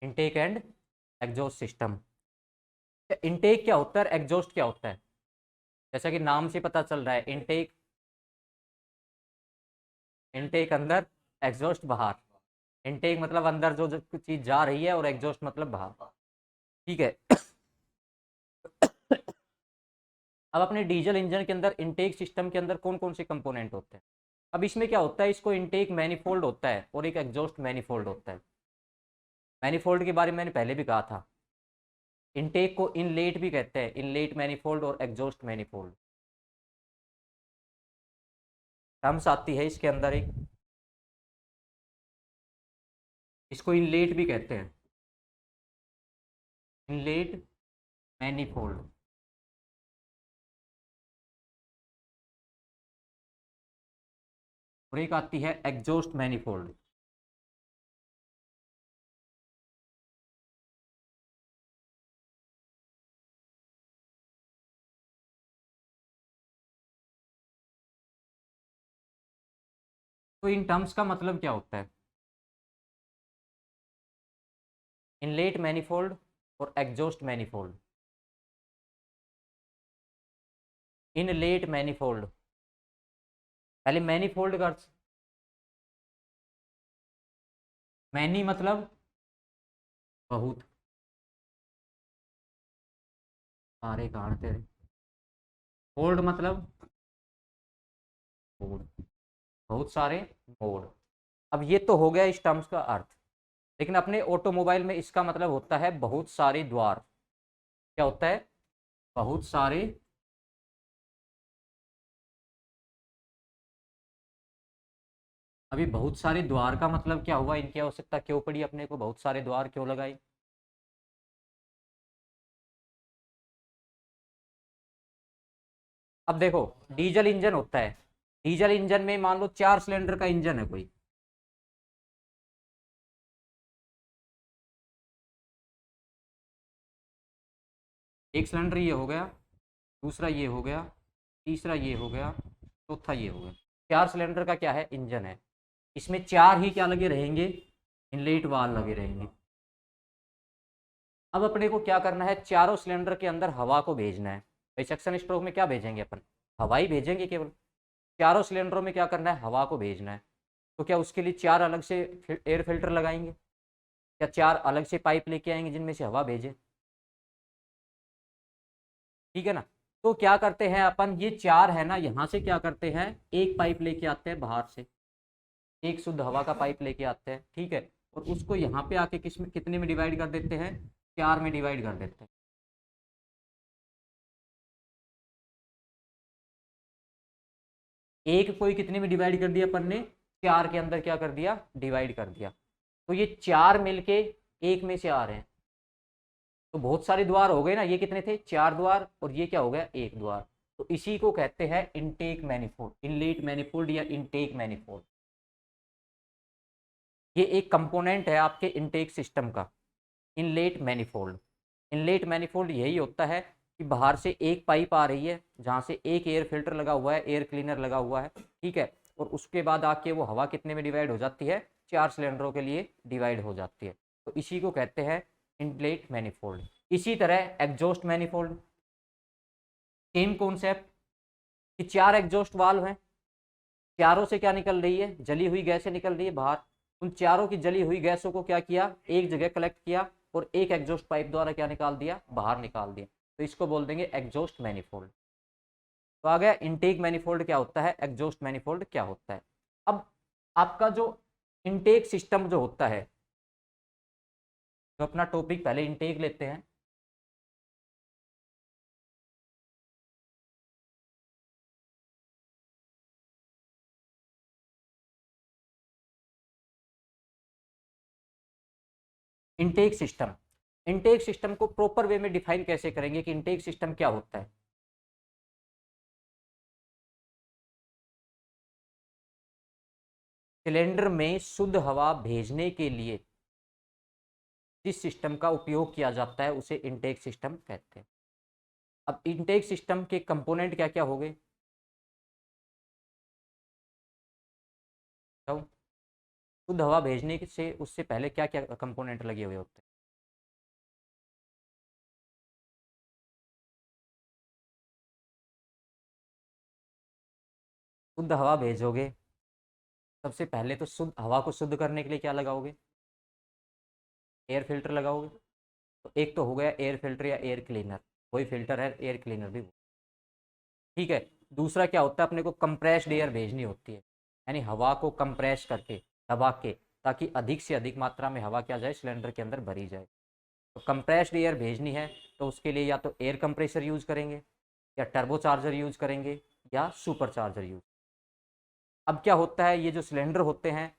Intake and exhaust system. Intake क्या होता है, एग्जॉस्ट क्या होता है? जैसा कि नाम से पता चल रहा है, इनटेक, इनटेक अंदर, एग्जॉस्ट बाहर। इनटेक मतलब अंदर जो चीज जा रही है, और एग्जॉस्ट मतलब बाहर। ठीक है। अब अपने डीजल इंजन के अंदर इनटेक सिस्टम के अंदर कौन कौन से कंपोनेंट होते हैं? अब इसमें क्या होता है, इसको इनटेक मैनिफोल्ड होता है और एक एग्जॉस्ट मैनिफोल्ड होता है। मैनिफोल्ड के बारे में मैंने पहले भी कहा था। इनटेक को इनलेट भी कहते हैं, इनलेट मैनिफोल्ड और एग्जॉस्ट मैनिफोल्ड। टर्म्स आती है इसके अंदर एक, इसको इनलेट भी कहते हैं, इनलेट मैनिफोल्ड। और एक आती है एग्जॉस्ट मैनिफोल्ड। तो इन टर्म्स का मतलब क्या होता है? इनलेट मैनिफोल्ड और एग्जॉस्ट मैनिफोल्ड। इनलेट मैनिफोल्ड, पहले मैनिफोल्ड का अर्थ, मैनी मतलब बहुत, सारे कहाँ तेरे, फोल्ड मतलब मोड, बहुत सारे मोड। अब ये तो हो गया इस टर्म्स का अर्थ। लेकिन अपने ऑटोमोबाइल में इसका मतलब होता है बहुत सारे द्वार। क्या होता है? बहुत सारे, अभी बहुत सारे द्वार का मतलब क्या हुआ, इनकी आवश्यकता क्यों पड़ी अपने को, बहुत सारे द्वार क्यों लगाए? अब देखो, डीजल इंजन होता है, डीजल इंजन में मान लो 4 सिलेंडर का इंजन है कोई, एक सिलेंडर ये हो गया, दूसरा ये हो गया, तीसरा ये हो गया, चौथा ये हो गया। 4 सिलेंडर का क्या है, इंजन है। इसमें 4 ही क्या लगे रहेंगे, इनलेट वाल्व लगे रहेंगे। अब अपने को क्या करना है, चारों सिलेंडर के अंदर हवा को भेजना है। भाई सक्शन स्ट्रोक में क्या भेजेंगे अपन, हवा ही भेजेंगे केवल। चारों सिलेंडरों में क्या करना है, हवा को भेजना है। तो क्या उसके लिए 4 अलग से एयर फिल्टर लगाएंगे, या 4 अलग से पाइप लेके आएंगे जिनमें से हवा भेजे? ठीक है ना। तो क्या करते हैं अपन, ये 4 है ना, यहाँ से क्या करते हैं, एक पाइप लेके आते हैं बाहर से, एक शुद्ध हवा का पाइप लेके आते हैं, ठीक है। और उसको यहाँ पे आके किस में, कितने में डिवाइड कर देते हैं, 4 में डिवाइड कर देते हैं। एक कोई कितने में डिवाइड कर दिया अपन ने, 4 के अंदर क्या कर दिया, डिवाइड कर दिया। तो ये 4 मिलके एक में से आ रहे हैं। तो बहुत सारे द्वार हो गए ना, ये कितने थे, 4 द्वार, और ये क्या हो गया, एक द्वार। तो इसी को कहते हैं इनटेक मैनिफोल्ड, इनलेट मैनिफोल्ड या इनटेक मैनिफोल्ड। ये एक कंपोनेंट है आपके इनटेक सिस्टम का, इनलेट मैनिफोल्ड। इनलेट मैनिफोल्ड यही होता है कि बाहर से एक पाइप आ रही है, जहां से एक एयर फिल्टर लगा हुआ है, एयर क्लीनर लगा हुआ है, ठीक है। और उसके बाद आके वो हवा कितने में डिवाइड हो जाती है, 4 सिलेंडरों के लिए डिवाइड हो जाती है। तो इसी को कहते हैं इनलेट मैनिफोल्ड। इसी तरह एग्जॉस्ट मैनिफोल्ड, सेम कॉन्सेप्ट, कि 4 एग्जॉस्ट वाल्व हैं, चारों से क्या निकल रही है, जली हुई गैसें निकल रही है बाहर। उन चारों की जली हुई गैसों को क्या किया, एक जगह कलेक्ट किया, और एक एग्जॉस्ट पाइप द्वारा क्या निकाल दिया, बाहर निकाल दिया। तो इसको बोल देंगे एग्जॉस्ट मैनिफोल्ड। तो आ गया इनटेक मैनिफोल्ड क्या होता है, एग्जॉस्ट मैनिफोल्ड क्या होता है। अब आपका जो इनटेक सिस्टम जो होता है, तो अपना टॉपिक पहले इनटेक लेते हैं। इनटेक सिस्टम, इनटेक सिस्टम को प्रॉपर वे में डिफाइन कैसे करेंगे कि इनटेक सिस्टम क्या होता है? सिलेंडर में शुद्ध हवा भेजने के लिए जिस सिस्टम का उपयोग किया जाता है उसे इनटेक सिस्टम कहते हैं। अब इनटेक सिस्टम के कंपोनेंट क्या क्या हो गए, तो शुद्ध हवा भेजने से उससे पहले क्या क्या कंपोनेंट लगे हुए होते हैं? शुद्ध हवा भेजोगे, सबसे पहले तो शुद्ध हवा को शुद्ध करने के लिए क्या लगाओगे? एयर फिल्टर लगाओगे। तो एक तो हो गया एयर फिल्टर या एयर क्लीनर, वही फिल्टर है एयर क्लीनर भी। ठीक है। दूसरा क्या होता है, अपने को कंप्रेस्ड एयर भेजनी होती है, यानी हवा को कंप्रेस करके, दबा के, ताकि अधिक से अधिक मात्रा में हवा क्या जाए, सिलेंडर के अंदर भरी जाए। तो कंप्रेस्ड एयर भेजनी है तो उसके लिए या तो एयर कंप्रेसर यूज करेंगे, या टर्बो चार्जर यूज करेंगे, या सुपर चार्जर यूज। अब क्या होता है, ये जो सिलेंडर होते हैं,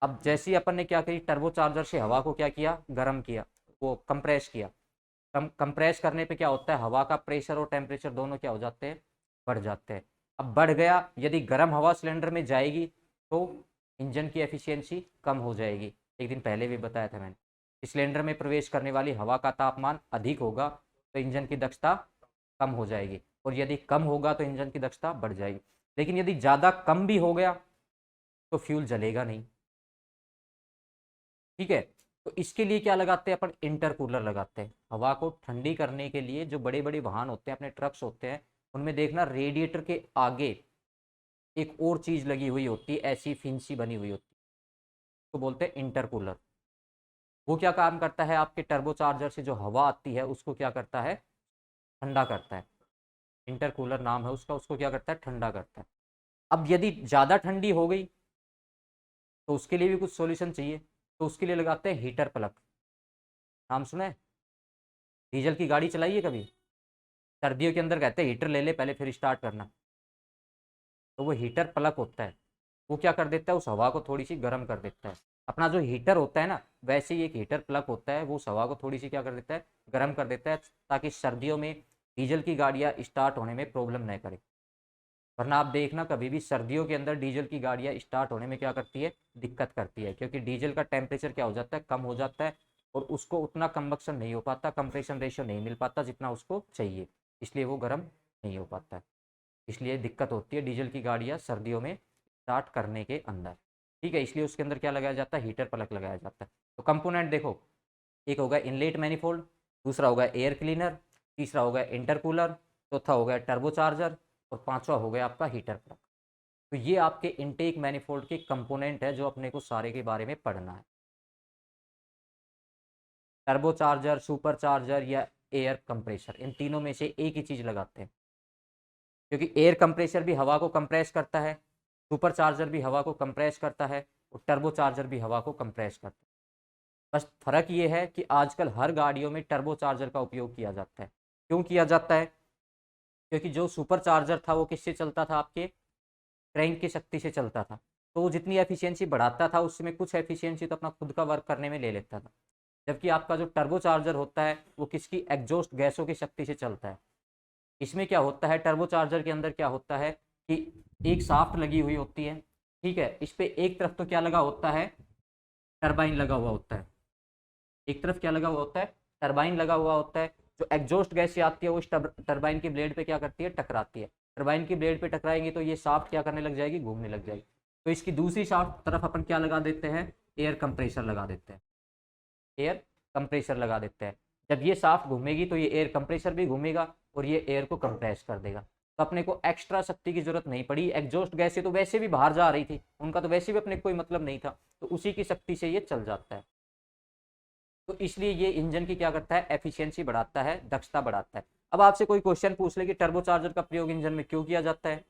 अब जैसे ही अपन ने क्या करी, टर्बो चार्जर से हवा को क्या किया, गर्म किया, वो कंप्रेस किया। कंप्रेस करने पे क्या होता है, हवा का प्रेशर और टेम्परेचर दोनों क्या हो जाते हैं, बढ़ जाते हैं। अब बढ़ गया, यदि गर्म हवा सिलेंडर में जाएगी तो इंजन की एफिशिएंसी कम हो जाएगी। एक दिन पहले भी बताया था मैंने, सिलेंडर में प्रवेश करने वाली हवा का तापमान अधिक होगा तो इंजन की दक्षता कम हो जाएगी, और यदि कम होगा तो इंजन की दक्षता बढ़ जाएगी। लेकिन यदि ज़्यादा कम भी हो गया तो फ्यूल जलेगा नहीं। ठीक है। तो इसके लिए क्या लगाते हैं अपन, इंटरकूलर लगाते हैं। हवा को ठंडी करने के लिए जो बड़े बड़े वाहन होते हैं, अपने ट्रक्स होते हैं, उनमें देखना रेडिएटर के आगे एक और चीज लगी हुई होती है, ऐसी फिंसी बनी हुई होती है, तो बोलते हैं इंटरकूलर। वो क्या काम करता है, आपके टर्बोचार्जर से जो हवा आती है उसको क्या करता है, ठंडा करता है। इंटरकूलर नाम है उसका, उसको क्या करता है, ठंडा करता है। अब यदि ज्यादा ठंडी हो गई तो उसके लिए भी कुछ सॉल्यूशन चाहिए, तो उसके लिए लगाते हैं हीटर प्लग। नाम सुना है? डीजल की गाड़ी चलाई है कभी? सर्दियों के अंदर कहते हैं हीटर ले ले पहले फिर स्टार्ट करना। तो वो हीटर प्लग होता है, वो क्या कर देता है, उस हवा को थोड़ी सी गर्म कर देता है। अपना जो हीटर होता है ना, वैसे ही एक हीटर प्लग होता है, वो उस हवा को थोड़ी सी क्या कर देता है, गर्म कर देता है, ताकि सर्दियों में डीजल की गाड़ियाँ स्टार्ट होने में प्रॉब्लम न करे। वरना आप देखना कभी भी सर्दियों के अंदर डीजल की गाड़ियाँ स्टार्ट होने में क्या करती है, दिक्कत करती है, क्योंकि डीजल का टेम्परेचर क्या हो जाता है, कम हो जाता है, और उसको उतना कंबक्शन नहीं हो पाता, कंप्रेशन रेशियो नहीं मिल पाता जितना उसको चाहिए, इसलिए वो गर्म नहीं हो पाता है। इसलिए दिक्कत होती है डीजल की गाड़ियाँ सर्दियों में स्टार्ट करने के अंदर। ठीक है, इसलिए उसके अंदर क्या लगाया जाता है, हीटर प्लग लगाया जाता है। तो कंपोनेंट देखो, एक होगा इनलेट मैनिफोल्ड, दूसरा होगा एयर क्लीनर, तीसरा होगा इंटरकूलर, चौथा हो गया टर्बोचार्जर, और पांचवा हो गया आपका हीटर प्लग। तो ये आपके इनटेक मैनिफोल्ड के कंपोनेंट है जो अपने को सारे के बारे में पढ़ना है। टर्बोचार्जर, सुपर चार्जर या एयर कंप्रेसर, इन तीनों में से एक ही चीज लगाते हैं, क्योंकि एयर कंप्रेसर भी हवा को कंप्रेस करता है, सुपर चार्जर भी हवा को कंप्रेस करता है, और टर्बो चार्जर भी हवा को कंप्रेस करता है। बस फर्क ये है कि आजकल हर गाड़ियों में टर्बो चार्जर का उपयोग किया जाता है। क्यों किया जाता है? क्योंकि जो सुपर चार्जर था वो किससे चलता था, आपके क्रैंक की शक्ति से चलता था। तो वो जितनी एफिशिएंसी बढ़ाता था उसमें कुछ एफिशिएंसी तो अपना खुद का वर्क करने में ले लेता था। जबकि आपका जो टर्बो चार्जर होता है वो किसकी, एग्जॉस्ट गैसों की शक्ति से चलता है। इसमें क्या होता है, टर्बो चार्जर के अंदर क्या होता है कि एक शाफ्ट लगी हुई होती है। ठीक है, इस पे एक तरफ तो क्या लगा होता है, टरबाइन लगा हुआ होता है। एक तरफ क्या लगा हुआ होता है, टरबाइन लगा हुआ होता है। जो एग्जॉस्ट गैस से आती है वो इस टरबाइन की ब्लेड पे क्या करती है, टकराती है। टरबाइन की ब्लेड पे टकराएंगे तो ये शाफ्ट क्या करने लग जाएगी, घूमने लग जाएगी। तो इसकी दूसरी शाफ्ट तरफ अपन क्या लगा देते हैं, एयर कंप्रेसर लगा देते हैं। एयर कंप्रेसर लगा देते हैं। जब ये शाफ्ट घूमेगी तो ये एयर कंप्रेसर भी घूमेगा और ये एयर को कंप्रेस कर देगा। तो अपने को एक्स्ट्रा शक्ति की जरूरत नहीं पड़ी। एग्जॉस्ट गैसें तो वैसे भी बाहर जा रही थी, उनका तो वैसे भी अपने कोई मतलब नहीं था, तो उसी की शक्ति से ये चल जाता है। तो इसलिए ये इंजन की क्या करता है, एफिशिएंसी बढ़ाता है, दक्षता बढ़ाता है। अब आपसे कोई क्वेश्चन पूछ ले कि टर्बोचार्जर का प्रयोग इंजन में क्यों किया जाता है?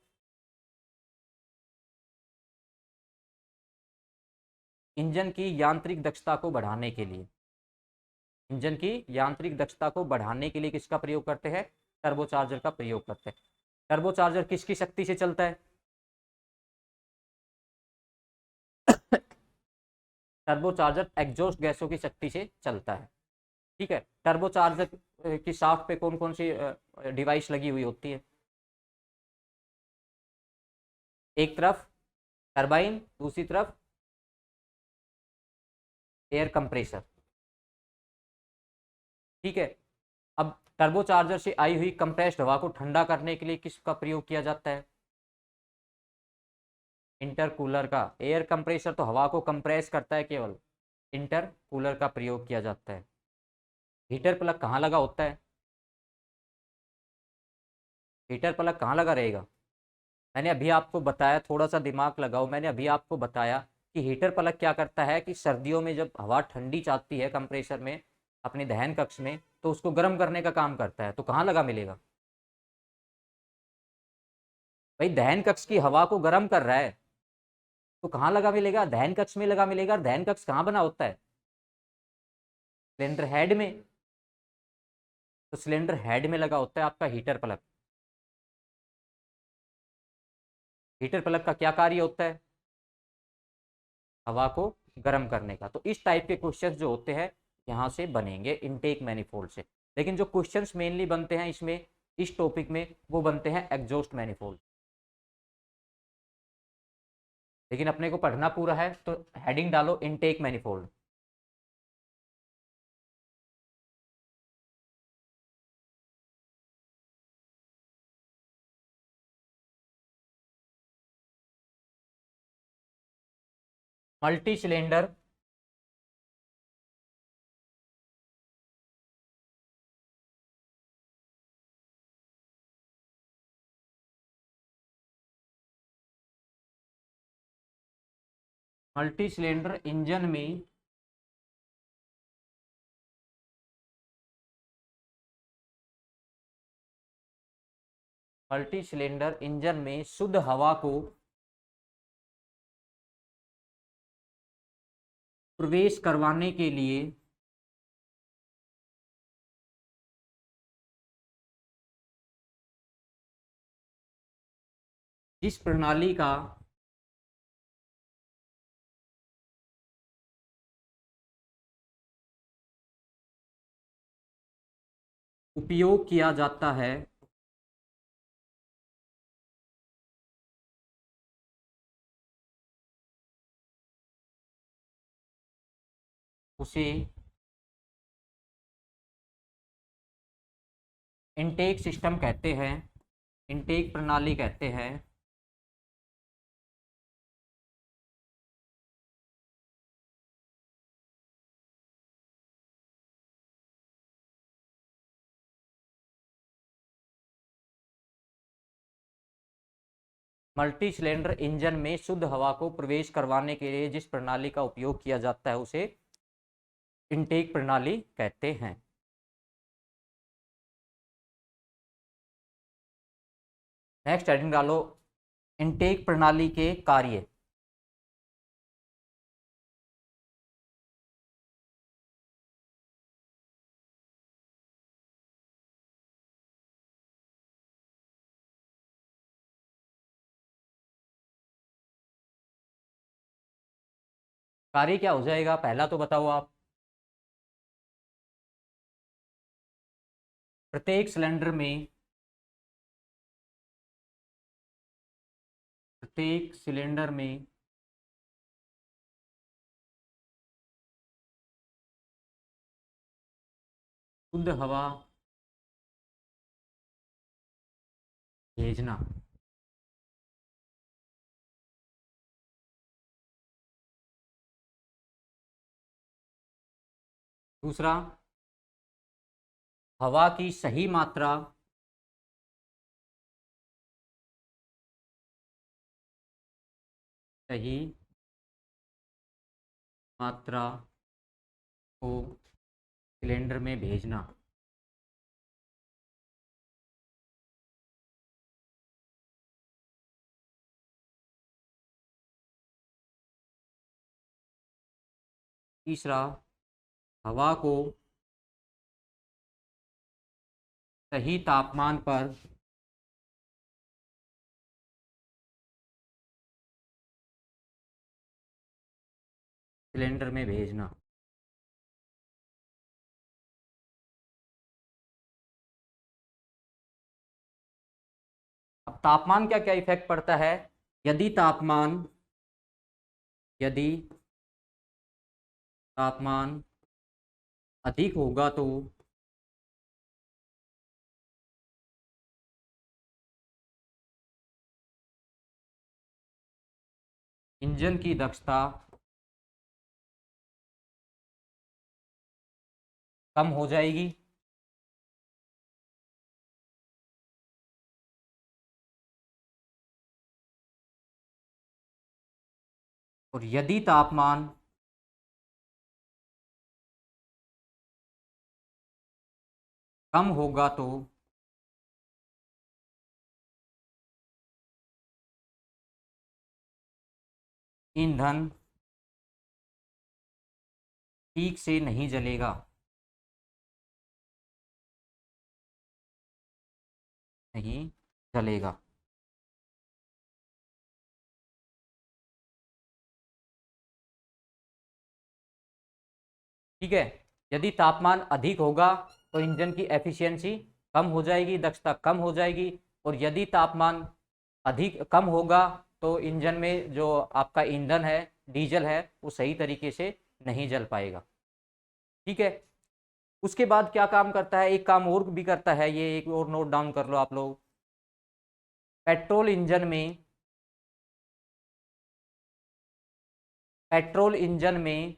इंजन की यांत्रिक दक्षता को बढ़ाने के लिए, इंजन की यांत्रिक दक्षता को बढ़ाने के लिए किसका प्रयोग करते हैं, टर्बोचार्जर का प्रयोग करते हैं। टर्बोचार्जर किसकी शक्ति से चलता है? टर्बोचार्जर एग्जॉस्ट गैसों की शक्ति से चलता है। ठीक है, टर्बोचार्जर की शाफ्ट पे कौन कौन सी डिवाइस लगी हुई होती है? एक तरफ टरबाइन, दूसरी तरफ एयर कंप्रेसर। ठीक है। अब टर्बोचार्जर से आई हुई कंप्रेस्ड हवा को ठंडा करने के लिए किसका प्रयोग किया जाता है, इंटरकूलर का। एयर कंप्रेसर तो हवा को कंप्रेस करता है केवल, इंटरकूलर का प्रयोग किया जाता है। हीटर प्लग कहाँ लगा होता है, हीटर प्लग कहाँ लगा रहेगा, मैंने अभी आपको बताया, थोड़ा सा दिमाग लगाओ, मैंने अभी आपको बताया कि हीटर प्लग क्या करता है कि सर्दियों में जब हवा ठंडी चाहती है कंप्रेसर में अपने दहन कक्ष में, तो उसको गर्म करने का काम करता है। तो कहाँ लगा मिलेगा भाई? दहन कक्ष की हवा को गर्म कर रहा है, तो कहाँ लगा मिलेगा? दहन कक्ष में लगा मिलेगा। और दहन कक्ष कहाँ बना होता है? सिलेंडर हेड में। तो सिलेंडर हेड में लगा होता है आपका हीटर प्लग। हीटर प्लग का क्या कार्य होता है? हवा को गर्म करने का। तो इस टाइप के क्वेश्चंस जो होते हैं यहाँ से बनेंगे इनटेक मैनिफोल्ड से। लेकिन जो क्वेश्चंस मेनली बनते हैं इसमें, इस टॉपिक में, वो बनते हैं एग्जॉस्ट मैनिफोल्ड। लेकिन अपने को पढ़ना पूरा है तो हेडिंग डालो intake manifold. Multi cylinder multi cylinder engine में मल्टी सिलेंडर इंजन में शुद्ध हवा को प्रवेश करवाने के लिए जिस प्रणाली का उपयोग किया जाता है उसे इनटेक सिस्टम कहते हैं, इनटेक प्रणाली कहते हैं। मल्टी सिलेंडर इंजन में शुद्ध हवा को प्रवेश करवाने के लिए जिस प्रणाली का उपयोग किया जाता है उसे इनटेक प्रणाली कहते हैं। नेक्स्ट हेडिंग डालो इनटेक प्रणाली के कार्य। कार्य क्या हो जाएगा पहला तो बताओ आप? प्रत्येक सिलेंडर में प्रत्येक सिलेंडर में शुद्ध हवा भेजना। दूसरा, हवा की सही मात्रा सही मात्रा को सिलेंडर में भेजना। तीसरा, हवा को सही तापमान पर सिलेंडर में भेजना। अब तापमान का क्या इफेक्ट पड़ता है? यदि तापमान यदि तापमान अधिक होगा तो इंजन की दक्षता कम हो जाएगी। और यदि तापमान कम होगा तो ईंधन ठीक से नहीं जलेगा। नहीं जलेगा। ठीक है। यदि तापमान अधिक होगा तो इंजन की एफिशिएंसी कम हो जाएगी, दक्षता कम हो जाएगी। और यदि तापमान अधिक कम होगा तो इंजन में जो आपका ईंधन है, डीजल है, वो सही तरीके से नहीं जल पाएगा। ठीक है। उसके बाद क्या काम करता है, एक काम और भी करता है, ये एक और नोट डाउन कर लो आप लोग। पेट्रोल इंजन में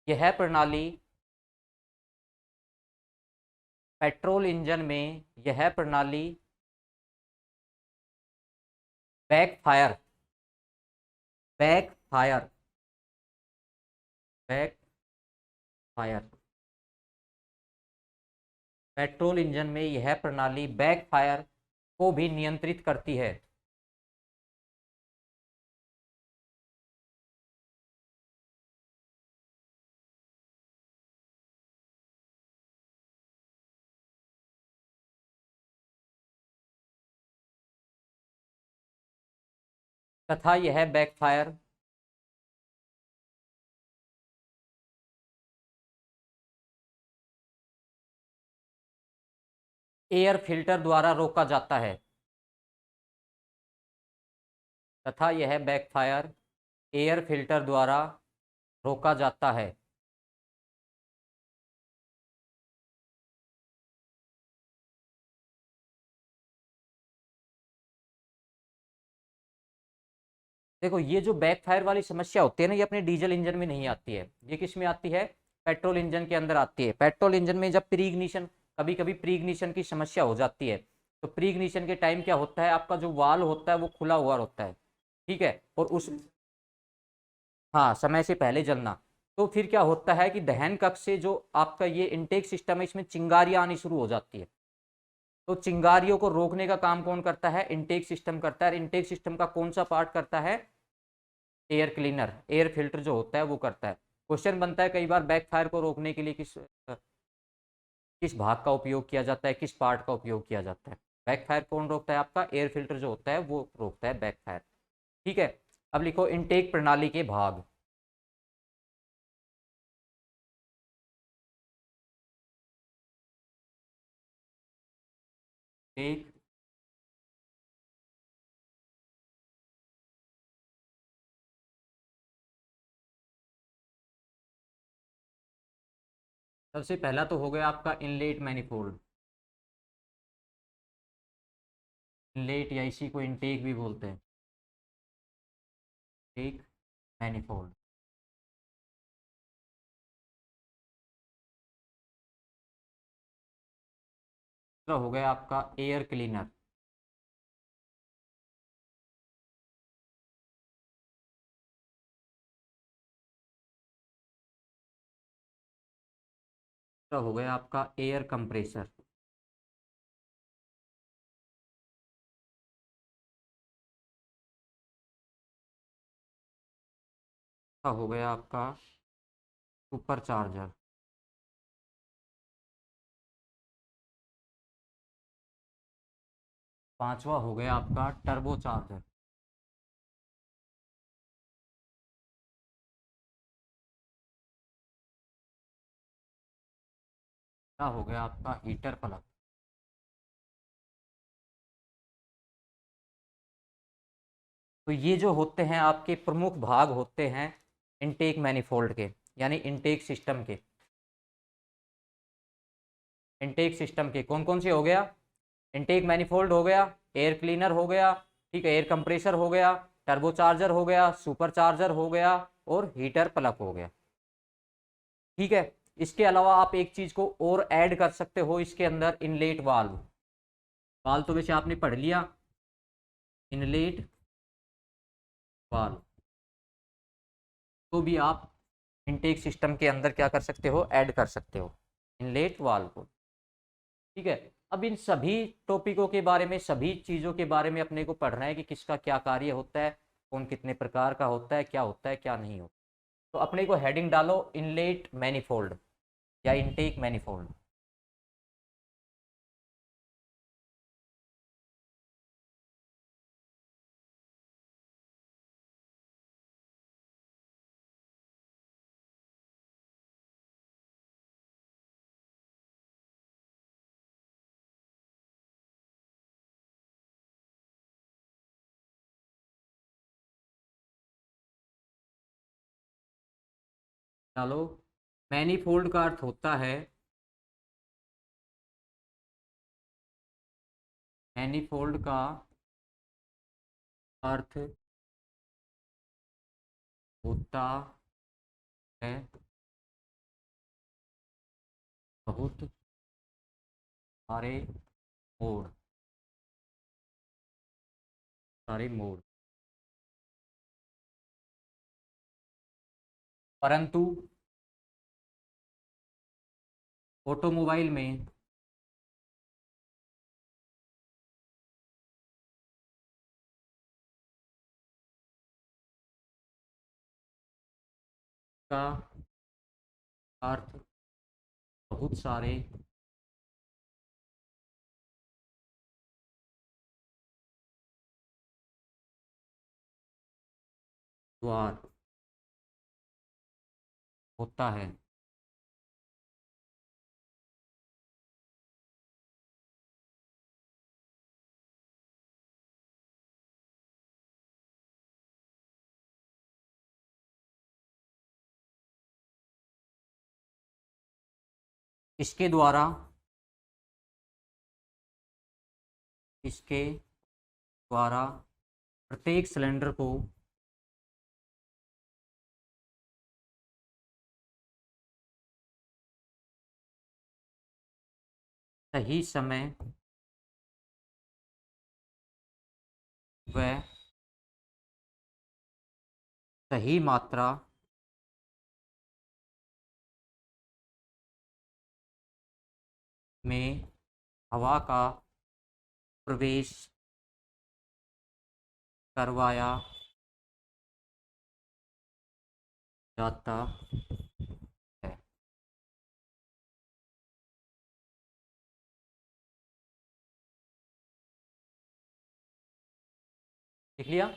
यह प्रणाली पेट्रोल इंजन में यह प्रणाली backfire backfire backfire petrol engine में यह प्रणाली बैकफायर को भी नियंत्रित करती है। तथा यह बैकफायर एयर फिल्टर द्वारा रोका जाता है। तथा यह बैकफायर एयर फिल्टर द्वारा रोका जाता है। देखो, ये जो बैकफायर वाली समस्या होती है ना, ये अपने डीजल इंजन में नहीं आती है, ये किस में आती है, पेट्रोल इंजन के अंदर आती है। पेट्रोल इंजन में जब प्रीग्निशन, कभी कभी प्रीग्निशन की समस्या हो जाती है, तो प्रीग्निशन के टाइम क्या होता है, आपका जो वाल्व होता है वो खुला हुआ होता है। ठीक है। और उस, हाँ, समय से पहले जलना। तो फिर क्या होता है कि दहन कक्ष से जो आपका ये इनटेक सिस्टम है, इसमें चिंगारियां आनी शुरू हो जाती है। तो चिंगारियों को रोकने का काम कौन करता है, इनटेक सिस्टम करता है। इनटेक सिस्टम का कौन सा पार्ट करता है, एयर क्लीनर, एयर फिल्टर जो होता है वो करता है। क्वेश्चन बनता है कई बार, बैकफायर को रोकने के लिए किस भाग का उपयोग किया जाता है, किस पार्ट का उपयोग किया जाता है। बैकफायर कौन रोकता है, आपका एयर फिल्टर जो होता है वो रोकता है बैकफायर। ठीक है। अब लिखो इनटेक प्रणाली के भाग। एक, सबसे पहला तो हो गया आपका इनलेट मैनिफोल्ड। इनलेट या इसी को इनटेक भी बोलते हैं, एक मैनिफोल्ड। दूसरा हो गया आपका एयर क्लीनर। तीसरा हो गया आपका एयर कंप्रेसर। चौथा हो गया आपका सुपर चार्जर। पांचवा हो गया आपका टर्बो चार्जर। छठा हो गया आपका हीटर प्लग। तो ये जो होते हैं आपके प्रमुख भाग होते हैं इनटेक मैनिफोल्ड के, यानी इनटेक सिस्टम के। इनटेक सिस्टम के कौन कौन से हो गया, इनटेक मैनिफोल्ड हो गया, एयर क्लीनर हो गया, ठीक है, एयर कंप्रेसर हो गया, टर्बो चार्जर हो गया, सुपर चार्जर हो गया, और हीटर प्लग हो गया। ठीक है। इसके अलावा आप एक चीज को और ऐड कर सकते हो इसके अंदर, इनलेट वाल्व। वाल्व तो वैसे आपने पढ़ लिया, इनलेट वाल्व तो भी आप इनटेक सिस्टम के अंदर क्या कर सकते हो, ऐड कर सकते हो इनलेट वाल्व को। ठीक है। अब इन सभी टॉपिकों के बारे में, सभी चीज़ों के बारे में अपने को पढ़ना है कि किसका क्या कार्य होता है, कौन कितने प्रकार का होता है क्या नहीं होता। तो अपने को हेडिंग डालो इनलेट मैनिफोल्ड या इनटेक मैनिफोल्ड। डालो मैनिफोल्ड का अर्थ होता है, मैनिफोल्ड का अर्थ होता है बहुत सारे मोड, सारे मोड। परंतु ऑटोमोबाइल में का अर्थ बहुत सारे द्वार होता है। इसके द्वारा, इसके द्वारा प्रत्येक सिलेंडर को सही समय व सही मात्रा में हवा का प्रवेश करवाया जाता है। लिख लिया।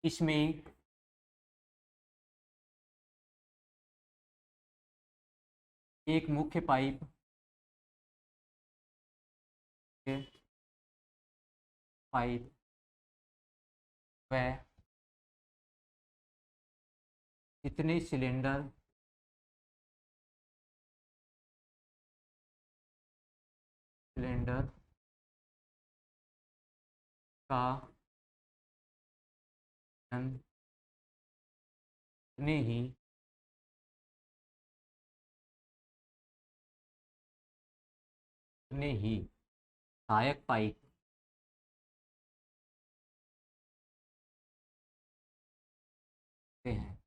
इसमें एक मुख्य पाइप के पाइप व कितने सिलेंडर सिलेंडर का उतने ही उतने ही सहायक पाइप हैं।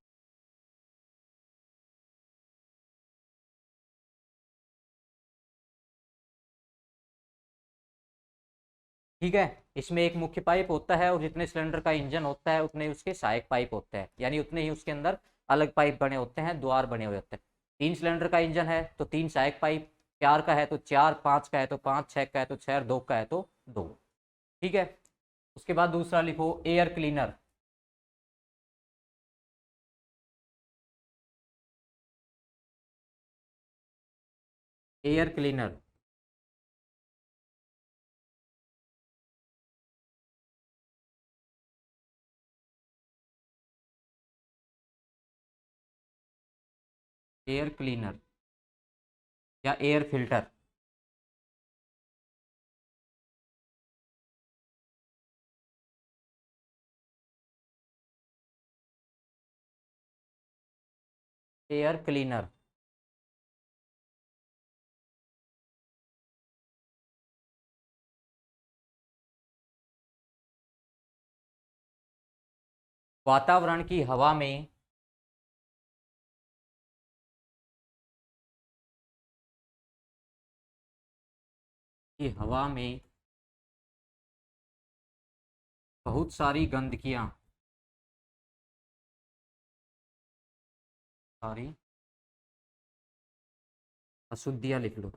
ठीक है। इसमें एक मुख्य पाइप होता है और जितने सिलेंडर का इंजन होता है उतने उसके सहायक पाइप होते हैं, यानी उतने ही उसके अंदर अलग पाइप बने होते हैं, द्वार बने हुए होते हैं। 3 सिलेंडर का इंजन है तो 3 सहायक पाइप, 4 का है तो 4, 5 का है तो 5, 6 का है तो 6, 2 का है तो 2। ठीक है। उसके बाद दूसरा लिखो air cleaner. Air cleaner air cleaner या एयर फिल्टर। एयर क्लीनर वातावरण की हवा में बहुत सारी गंदगियां, सारी अशुद्धियां लिख लो,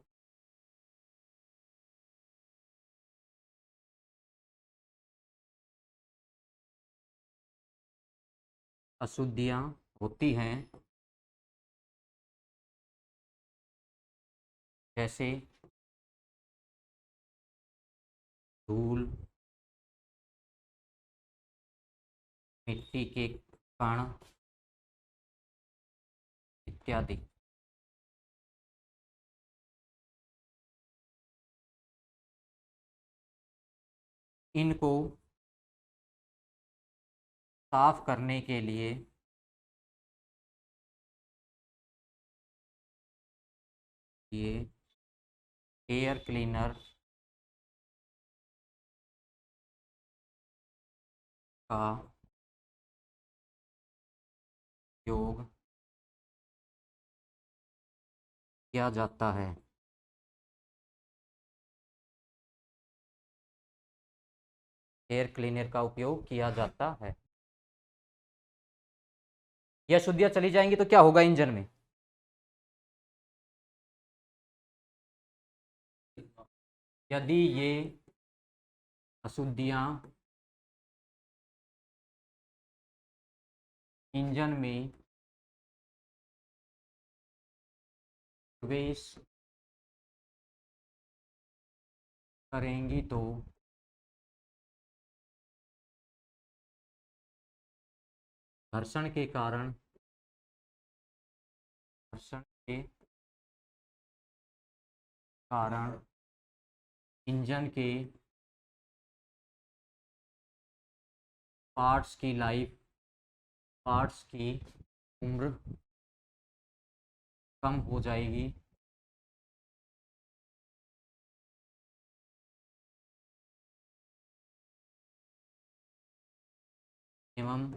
अशुद्धियां होती हैं, जैसे धूल, मिट्टी के कण इत्यादि। इनको साफ करने के लिए ये एयर क्लीनर का उपयोग किया जाता है। एयर क्लीनर का उपयोग किया जाता है। यह अशुद्धियां चली जाएंगी तो क्या होगा इंजन में? यदि ये अशुद्धियां इंजन में प्रवेश करेंगी तो घर्षण के कारण, घर्षण के कारण इंजन के पार्ट्स की उम्र कम हो जाएगी एवं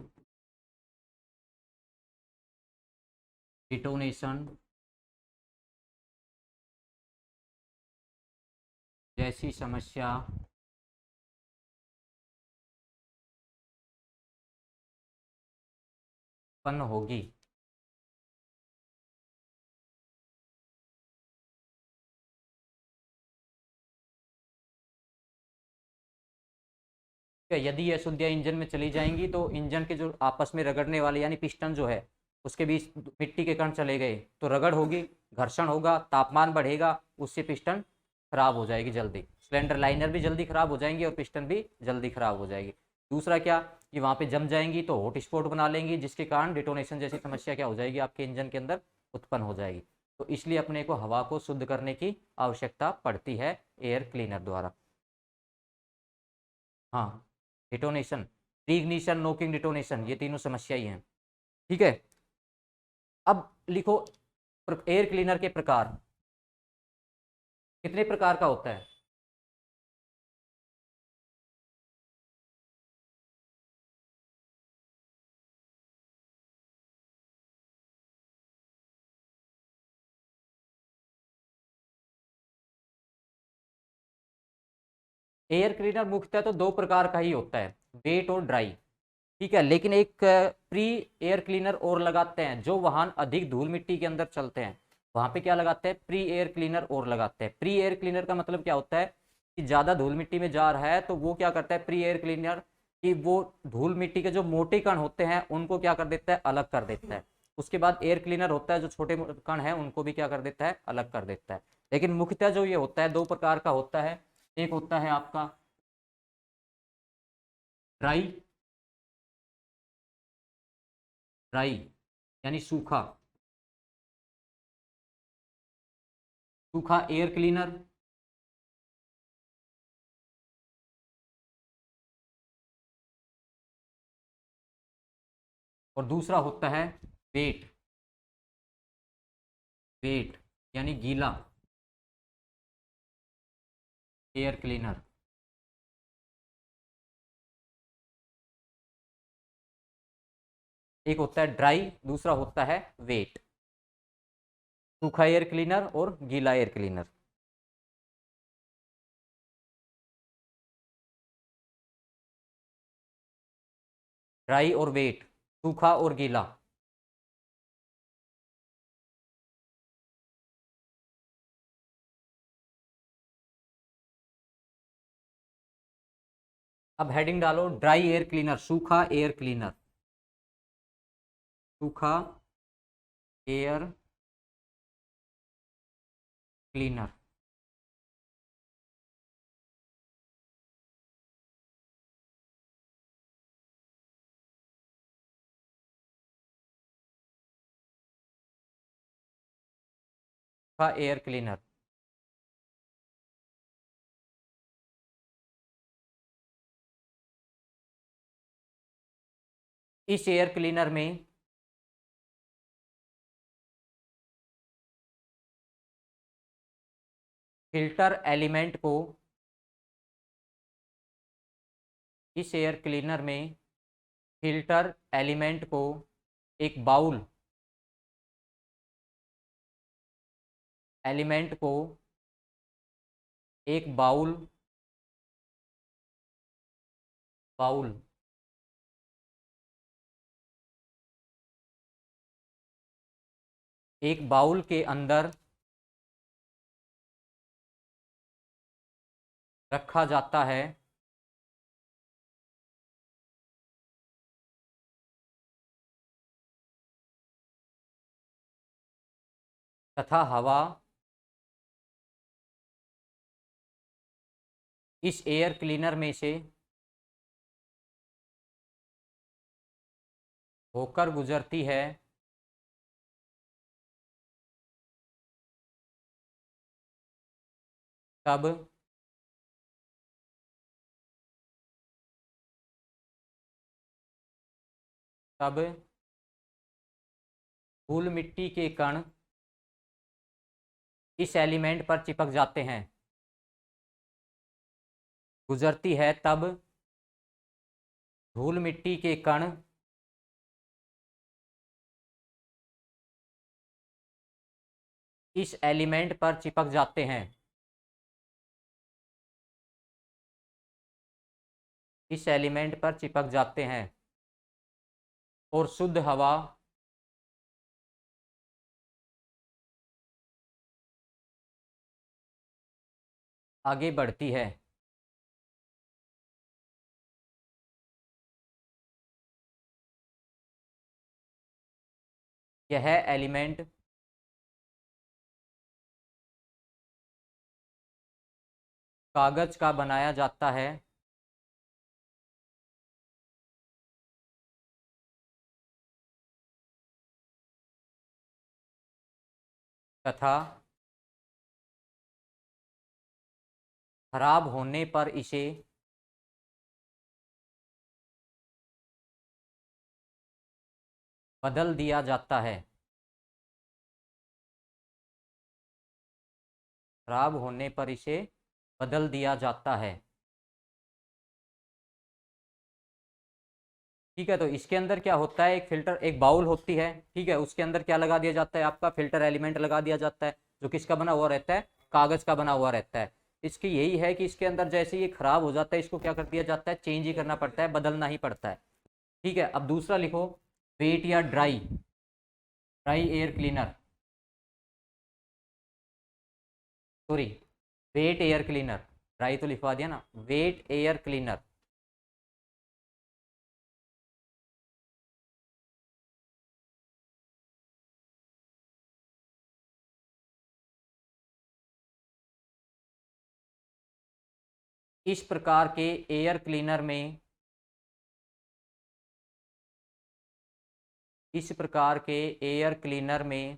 डिटोनेशन जैसी समस्या उत्पन्न होगी। यदि ये अशुद्धियां इंजन में चली जाएंगी तो इंजन के जो आपस में रगड़ने वाले यानी पिस्टन जो है उसके बीच मिट्टी के कण चले गए तो रगड़ होगी, घर्षण होगा, तापमान बढ़ेगा, उससे पिस्टन खराब हो जाएगी जल्दी, सिलेंडर लाइनर भी जल्दी खराब हो जाएंगी और पिस्टन भी जल्दी खराब हो जाएगी। दूसरा क्या कि वहाँ पे जम जाएंगी तो हॉट स्पॉट बना लेंगी जिसके कारण डिटोनेशन जैसी समस्या क्या हो जाएगी आपके इंजन के अंदर उत्पन्न हो जाएगी। तो इसलिए अपने को हवा को शुद्ध करने की आवश्यकता पड़ती है एयर क्लीनर द्वारा। हाँ, डिटोनेशन, रीग्निशन, नोकिंग, डिटोनेशन, ये तीनों समस्या ही हैं। ठीक है, अब लिखो एयर क्लीनर के प्रकार कितने प्रकार का होता है? एयर क्लीनर मुख्यतः तो दो प्रकार का ही होता है, वेट और ड्राई। ठीक है, लेकिन एक प्री एयर क्लीनर और लगाते हैं, जो वाहन अधिक धूल मिट्टी के अंदर चलते हैं वहां पे क्या लगाते हैं, प्री एयर क्लीनर और लगाते हैं। प्री एयर क्लीनर का मतलब क्या होता है कि ज्यादा धूल मिट्टी में जा रहा है तो वो क्या करता है प्री एयर क्लीनर कि वो धूल मिट्टी के जो मोटे कण होते हैं उनको क्या कर देता है, अलग कर देता है। उसके बाद एयर क्लीनर होता है जो छोटे कण है उनको भी क्या कर देता है, अलग कर देता है। लेकिन मुख्यतः जो ये होता है दो प्रकार का होता है, एक होता है आपका ड्राई, ड्राई यानी सूखा, सूखा एयर क्लीनर। और दूसरा होता है वेट, वेट यानी गीला एयर क्लीनर। एक होता है ड्राई, दूसरा होता है वेट। सूखा एयर क्लीनर और गीला एयर क्लीनर। ड्राई और वेट, सूखा और गीला। अब हेडिंग डालो ड्राई एयर क्लीनर, सूखा एयर क्लीनर, सूखा एयर क्लीनर। सूखा एयर क्लीनर। इस एयर क्लीनर में फिल्टर एलिमेंट को, इस एयर क्लीनर में फिल्टर एलिमेंट को एक बाउल, एलिमेंट को एक बाउल, बाउल एक बाउल के अंदर रखा जाता है तथा हवा इस एयर क्लीनर में से होकर गुजरती है तब तब धूल मिट्टी के कण इस एलिमेंट पर चिपक जाते हैं। गुजरती है तब धूल मिट्टी के कण इस एलिमेंट पर चिपक जाते हैं। इस एलिमेंट पर चिपक जाते हैं और शुद्ध हवा आगे बढ़ती है। यह एलिमेंट कागज का बनाया जाता है तथा खराब होने पर इसे बदल दिया जाता है। खराब होने पर इसे बदल दिया जाता है। ठीक है, तो इसके अंदर क्या होता है, एक फिल्टर, एक बाउल होती है, ठीक है, उसके अंदर क्या लगा दिया जाता है, आपका फिल्टर एलिमेंट लगा दिया जाता है, जो किसका बना हुआ रहता है, कागज का बना हुआ रहता है। इसकी यही है कि इसके अंदर जैसे ये खराब हो जाता है, इसको क्या कर दिया जाता है, चेंज ही करना पड़ता है, बदलना ही पड़ता है। ठीक है, अब दूसरा लिखो, वेट या dry, dry air cleaner, sorry, wet air cleaner, dry तो लिखवा दिया ना, वेट एयर क्लीनर। इस प्रकार के एयर क्लीनर में, इस प्रकार के एयर क्लीनर में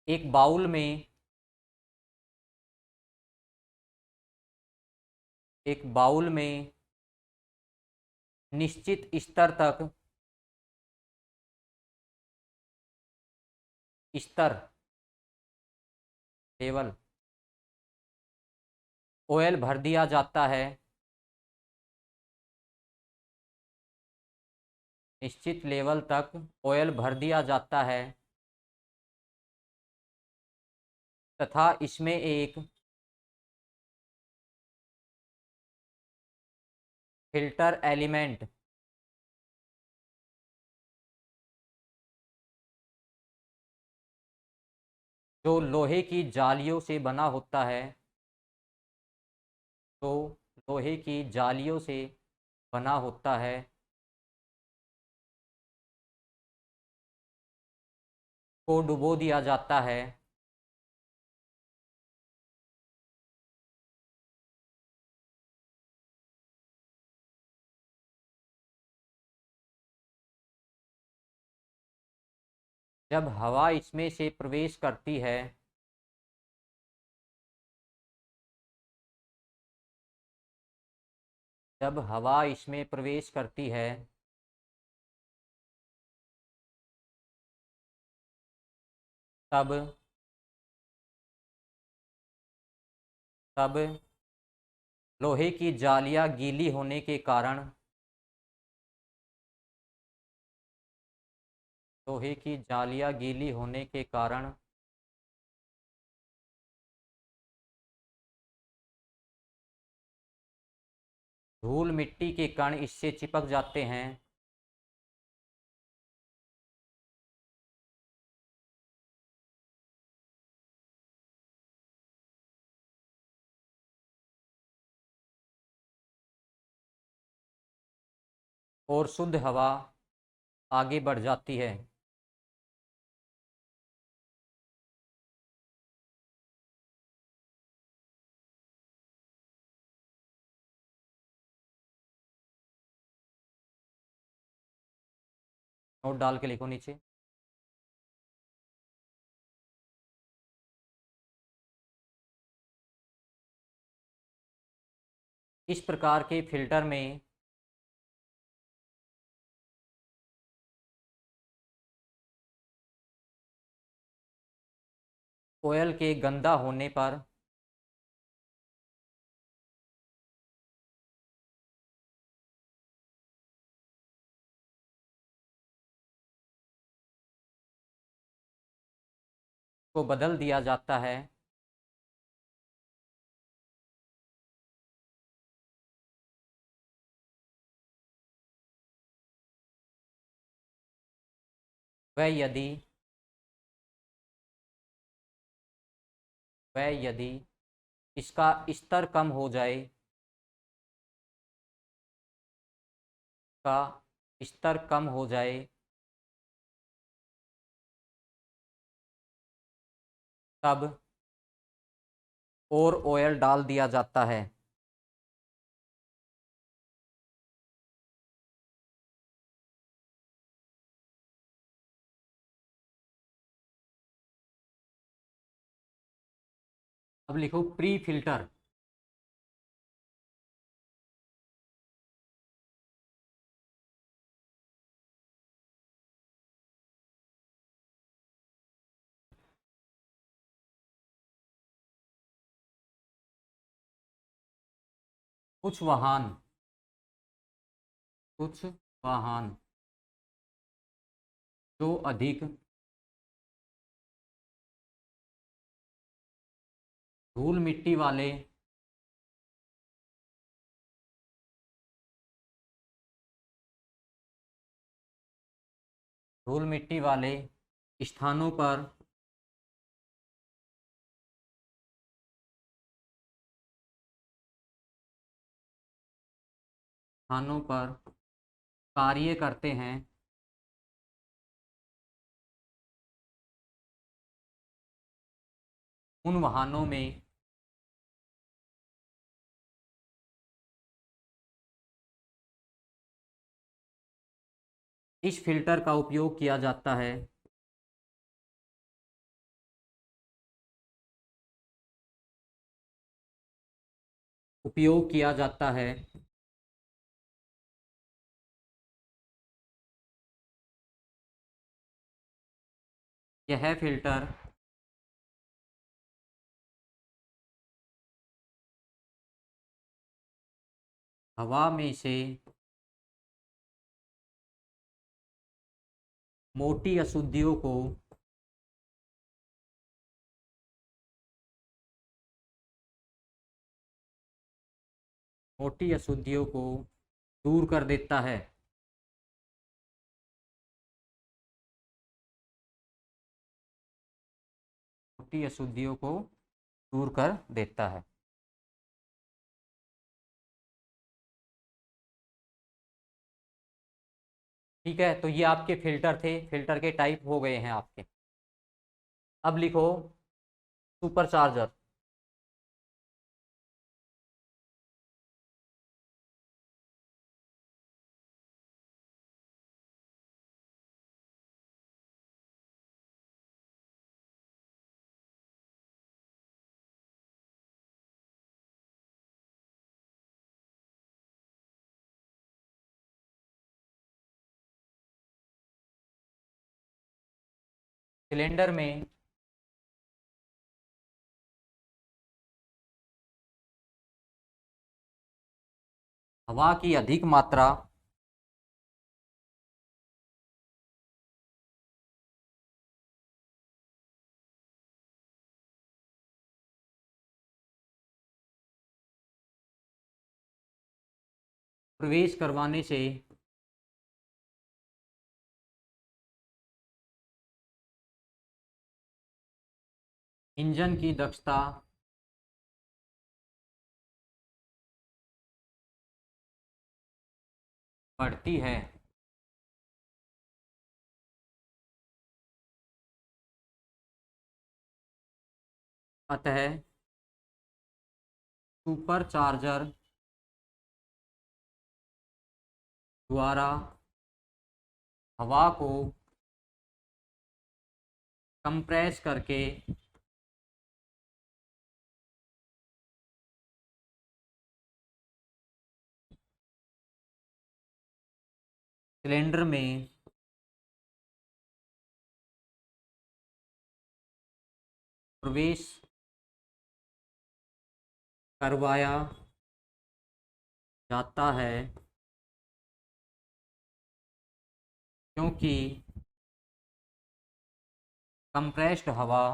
एक बाउल में, एक बाउल में निश्चित स्तर तक, स्तर, लेवल, ऑयल भर दिया जाता है निश्चित लेवल तक ऑयल भर दिया जाता है तथा इसमें एक फिल्टर एलिमेंट जो लोहे की जालियों से बना होता है, तो लोहे की जालियों से बना होता है, को डुबो दिया जाता है। जब हवा इसमें से प्रवेश करती है, जब हवा इसमें प्रवेश करती है, तब तब लोहे की जालियां गीली होने के कारण, लोहे की जालियां गीली होने के कारण धूल मिट्टी के कण इससे चिपक जाते हैं, और शुद्ध हवा आगे बढ़ जाती है। नोट डाल के लिखो नीचे। इस प्रकार के फिल्टर में ऑयल के गंदा होने पर को बदल दिया जाता है, वह यदि वह यदि इसका स्तर कम हो जाए, का स्तर कम हो जाए, तब और ऑयल डाल दिया जाता है। अब लिखो प्री फिल्टर। कुछ वाहन कुछ वाहन जो अधिक धूल मिट्टी वाले धूल मिट्टी वाले स्थानों पर कार्य करते हैं, उन वाहनों में इस फिल्टर का उपयोग किया जाता है। उपयोग किया जाता है यह फिल्टर हवा में से मोटी अशुद्धियों को मोटी अशुद्धियों को दूर कर देता है। मोटी अशुद्धियों को दूर कर देता है। ठीक है, तो ये आपके फिल्टर थे, फिल्टर के टाइप हो गए हैं आपके। अब लिखो सुपर चार्जर। सिलेंडर में हवा की अधिक मात्रा प्रवेश करवाने से इंजन की दक्षता बढ़ती है। अतः सुपर चार्जर द्वारा हवा को कंप्रेस करके सिलेंडर में प्रवेश करवाया जाता है, क्योंकि कंप्रेस्ड हवा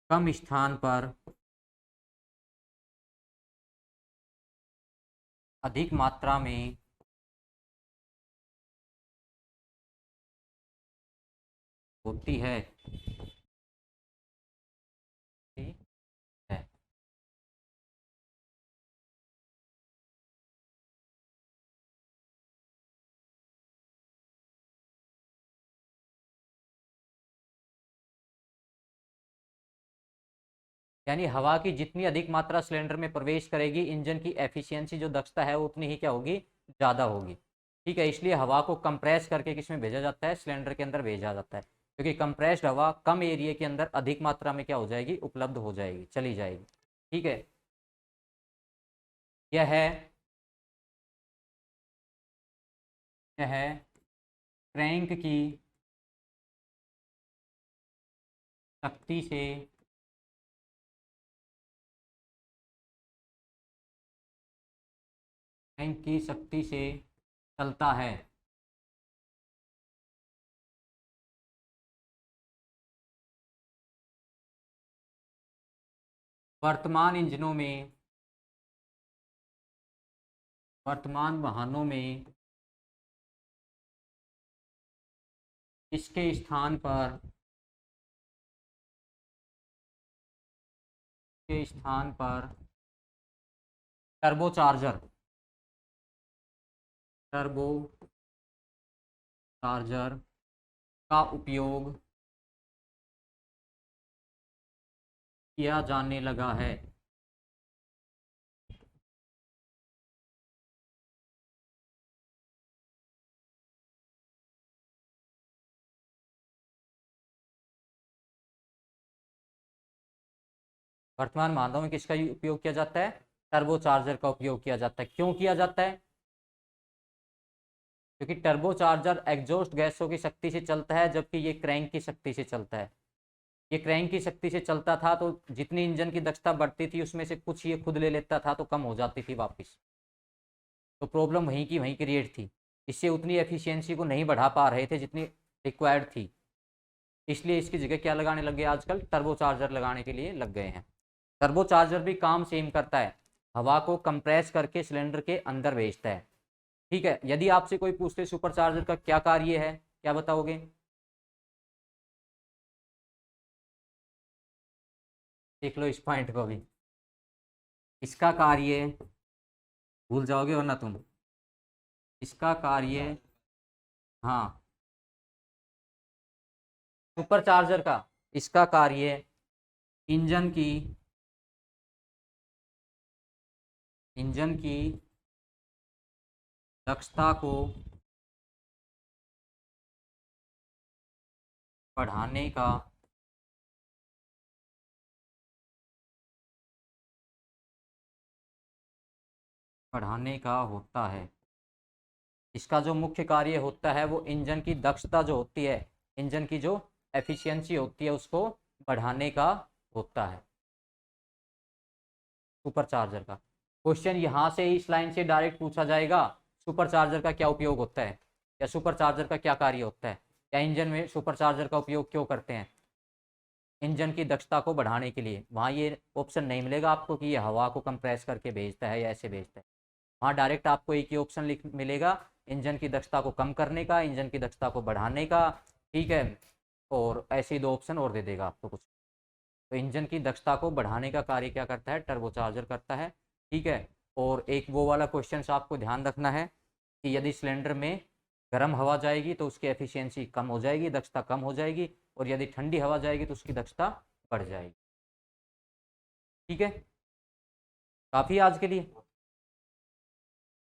कम स्थान पर अधिक मात्रा में होती है। ठीक है। यानी हवा की जितनी अधिक मात्रा सिलेंडर में प्रवेश करेगी, इंजन की एफिशिएंसी जो दक्षता है वो उतनी ही क्या होगी, ज़्यादा होगी। ठीक है, इसलिए हवा को कंप्रेस करके किसमें भेजा जाता है, सिलेंडर के अंदर भेजा जाता है, क्योंकि कंप्रेस्ड हवा कम एरिया के अंदर अधिक मात्रा में क्या हो जाएगी, उपलब्ध हो जाएगी, चली जाएगी। ठीक है, यह है क्रैंक की शक्ति से क्रैंक की शक्ति से चलता है। वर्तमान इंजनों में, वर्तमान वाहनों में इसके स्थान पर टर्बो चार्जर का उपयोग किया जाने लगा है। वर्तमान वाहनों में किसका उपयोग किया जाता है, टर्बो चार्जर का उपयोग किया जाता है। क्यों किया जाता है, क्योंकि टर्बो चार्जर एग्जॉस्ट गैसों की शक्ति से चलता है, जबकि ये क्रैंक की शक्ति से चलता है। ये क्रैंक की शक्ति से चलता था, तो जितनी इंजन की दक्षता बढ़ती थी उसमें से कुछ ये खुद ले लेता था, तो कम हो जाती थी वापस। तो प्रॉब्लम वहीं की वहीं क्रिएट थी। इससे उतनी एफिशिएंसी को नहीं बढ़ा पा रहे थे जितनी रिक्वायर्ड थी, इसलिए इसकी जगह क्या लगाने लग गए आजकल, टर्बो चार्जर लगाने के लिए लग गए हैं। टर्बो चार्जर भी काम सेम करता है, हवा को कंप्रेस करके सिलेंडर के अंदर भेजता है। ठीक है, यदि आपसे कोई पूछते सुपर चार्जर का क्या कार्य है, क्या बताओगे? देख लो इस पॉइंट को भी, इसका कार्य भूल जाओगे वरना तुम। इसका कार्य, हाँ, सुपर चार्जर का इसका कार्य इंजन की इंजन की दक्षता को बढ़ाने का होता है। इसका जो मुख्य कार्य होता है वो इंजन की दक्षता जो होती है, इंजन की जो एफिशिएंसी होती है उसको बढ़ाने का होता है सुपर चार्जर का। क्वेश्चन यहाँ से इस लाइन से डायरेक्ट पूछा जाएगा, सुपर चार्जर का क्या उपयोग होता है, या सुपर चार्जर का क्या कार्य होता है, या इंजन में सुपर चार्जर का उपयोग क्यों करते हैं? इंजन की दक्षता को बढ़ाने के लिए। वहाँ ये ऑप्शन नहीं मिलेगा आपको कि ये हवा को कंप्रेस करके भेजता है या ऐसे भेजता है। वहाँ डायरेक्ट आपको एक ही ऑप्शन लिख मिलेगा, इंजन की दक्षता को कम करने का, इंजन की दक्षता को बढ़ाने का। ठीक है, और ऐसे ही दो ऑप्शन और दे देगा आपको कुछ। तो इंजन की दक्षता को बढ़ाने का कार्य क्या करता है, टर्बोचार्जर करता है। ठीक है, और एक वो वाला क्वेश्चन आपको ध्यान रखना है कि यदि सिलेंडर में गर्म हवा जाएगी तो उसकी एफिशिएंसी कम हो जाएगी, दक्षता कम हो जाएगी, और यदि ठंडी हवा जाएगी तो उसकी दक्षता बढ़ जाएगी। ठीक है, काफ़ी आज के लिए।